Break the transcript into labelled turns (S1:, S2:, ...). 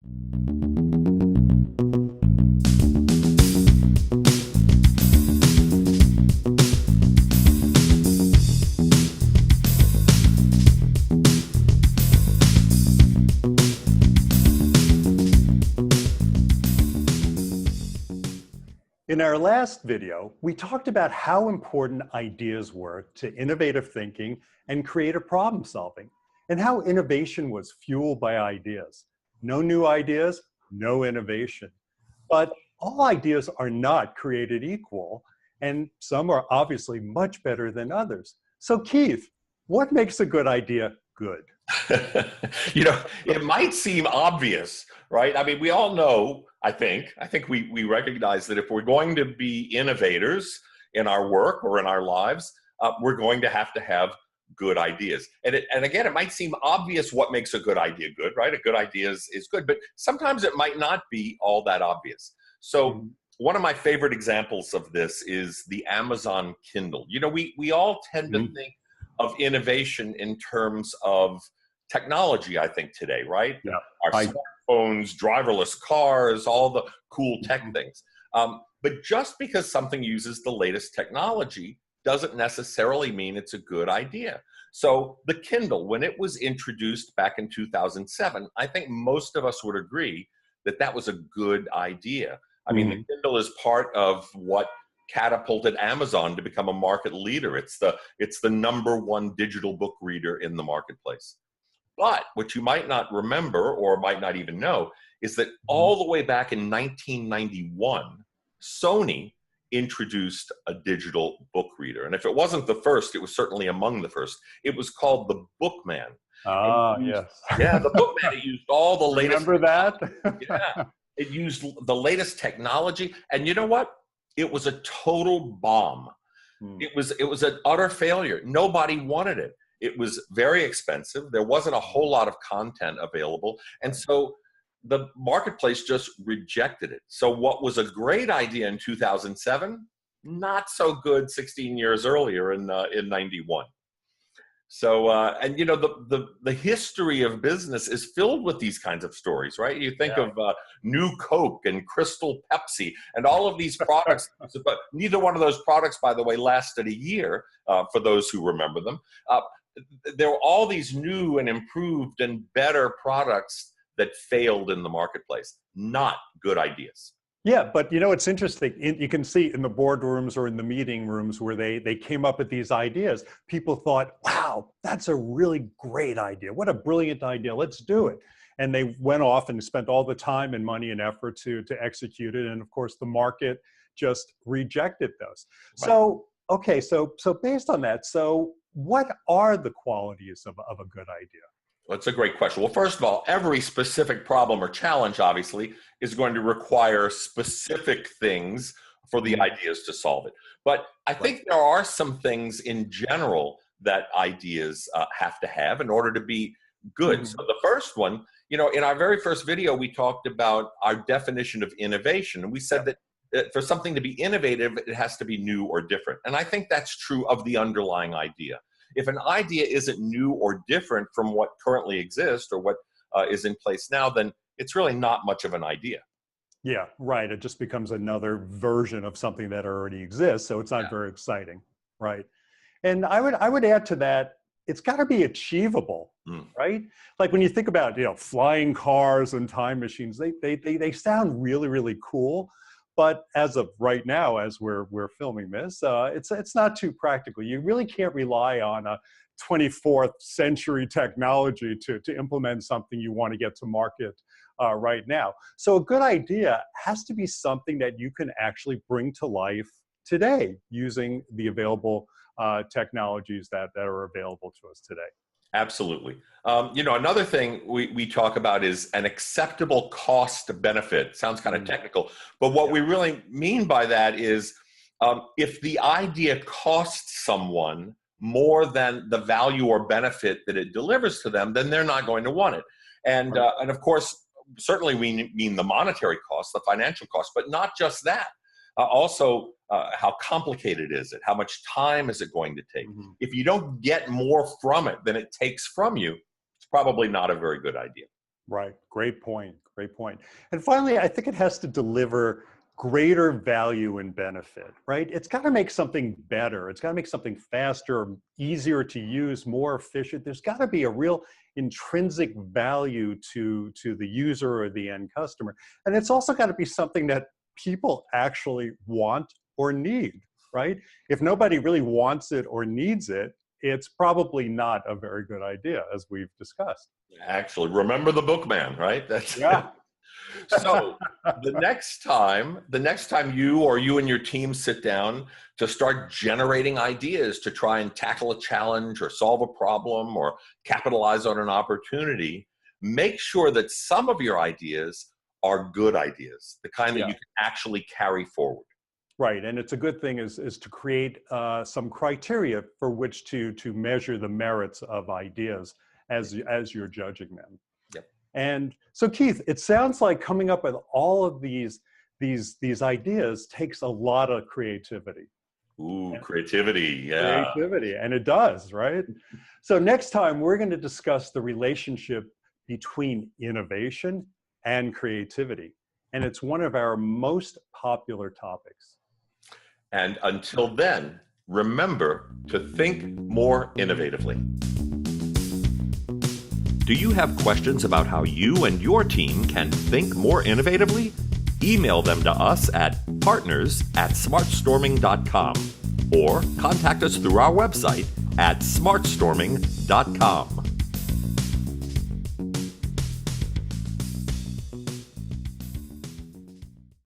S1: In our last video, we talked about how important ideas were to innovative thinking and creative problem solving, and how innovation was fueled by ideas. No new ideas, no innovation. But all ideas are not created equal, and some are obviously much better than others. So Keith, what makes a good idea good?
S2: It might seem obvious, right? I mean, we all know, I think we recognize that if we're going to be innovators in our work or in our lives, we're going to have good ideas. And again, it might seem obvious what makes a good idea good, right? A good idea is good, but sometimes it might not be all that obvious. So one of my favorite examples of this is the Amazon Kindle. We all tend to think of innovation in terms of technology, I think, today, right?
S1: Yeah.
S2: Our smartphones, driverless cars, all the cool tech things. But just because something uses the latest technology doesn't necessarily mean it's a good idea. So the Kindle, when it was introduced back in 2007, I think most of us would agree that that was a good idea. I mean, the Kindle is part of what catapulted Amazon to become a market leader. It's the #1 digital book reader in the marketplace. But what you might not remember or might not even know is that all the way back in 1991, Sony introduced a digital book reader. And if it wasn't the first, it was certainly among the first. It was called the Bookman.
S1: Yes.
S2: Yeah, the Bookman. It used all the latest.
S1: Remember that?
S2: Yeah. It used the latest technology. And you know what? It was a total bomb. It was an utter failure. Nobody wanted it. It was very expensive. There wasn't a whole lot of content available. And so the marketplace just rejected it. So what was a great idea in 2007, not so good 16 years earlier in 91. So, the history of business is filled with these kinds of stories, right? You think of New Coke and Crystal Pepsi and all of these products, but neither one of those products, by the way, lasted a year for those who remember them. There were all these new and improved and better products that failed in the marketplace. Not good ideas.
S1: Yeah, but it's interesting. You can see in the boardrooms or in the meeting rooms where they came up with these ideas. People thought, wow, that's a really great idea. What a brilliant idea. Let's do it. And they went off and spent all the time and money and effort to execute it. And of course, the market just rejected those. Right. So based on that, so what are the qualities of a good idea?
S2: That's a great question. Well, first of all, every specific problem or challenge, obviously, is going to require specific things for the ideas to solve it. But I think there are some things in general that ideas have to have in order to be good. So the first one, in our very first video, we talked about our definition of innovation. And we said that for something to be innovative, it has to be new or different. And I think that's true of the underlying idea. If an idea isn't new or different from what currently exists or what is in place now, then it's really not much of an idea.
S1: Yeah, right. It just becomes another version of something that already exists. So it's not very exciting, right? And I would add to that, it's got to be achievable, right? Like when you think about flying cars and time machines, they sound really, really cool. But as of right now, as we're filming this, it's not too practical. You really can't rely on a 24th century technology to implement something you want to get to market right now. So a good idea has to be something that you can actually bring to life today using the available technologies that are available to us today.
S2: Absolutely. Another thing we talk about is an acceptable cost benefit. Sounds kind of technical, but what we really mean by that is if the idea costs someone more than the value or benefit that it delivers to them, then they're not going to want it. And of course, certainly we mean the monetary cost, the financial cost, but not just that. Also, how complicated is it? How much time is it going to take? If you don't get more from it than it takes from you, it's probably not a very good idea.
S1: Right. Great point. Great point. And finally, I think it has to deliver greater value and benefit, right? It's got to make something better. It's got to make something faster, easier to use, more efficient. There's got to be a real intrinsic value to the user or the end customer. And it's also got to be something that people actually want or need, right? If nobody really wants it or needs it, it's probably not a very good idea, as we've discussed.
S2: Actually, remember the bookman, right? That's
S1: yeah.
S2: So the next time you and your team sit down to start generating ideas to try and tackle a challenge or solve a problem or capitalize on an opportunity, make sure that some of your ideas are good ideas, the kind that you can actually carry forward.
S1: Right, and it's a good thing is to create some criteria for which to measure the merits of ideas as you're judging them.
S2: Yep.
S1: And so, Keith, it sounds like coming up with all of these ideas takes a lot of creativity.
S2: Ooh, creativity, yeah.
S1: Creativity, and it does, right? So next time we're going to discuss the relationship between innovation and creativity, and it's one of our most popular topics.
S2: And until then, remember to think more innovatively. Do you have questions about how you and your team can think more innovatively? Email them to us at partners@smartstorming.com or contact us through our website at smartstorming.com.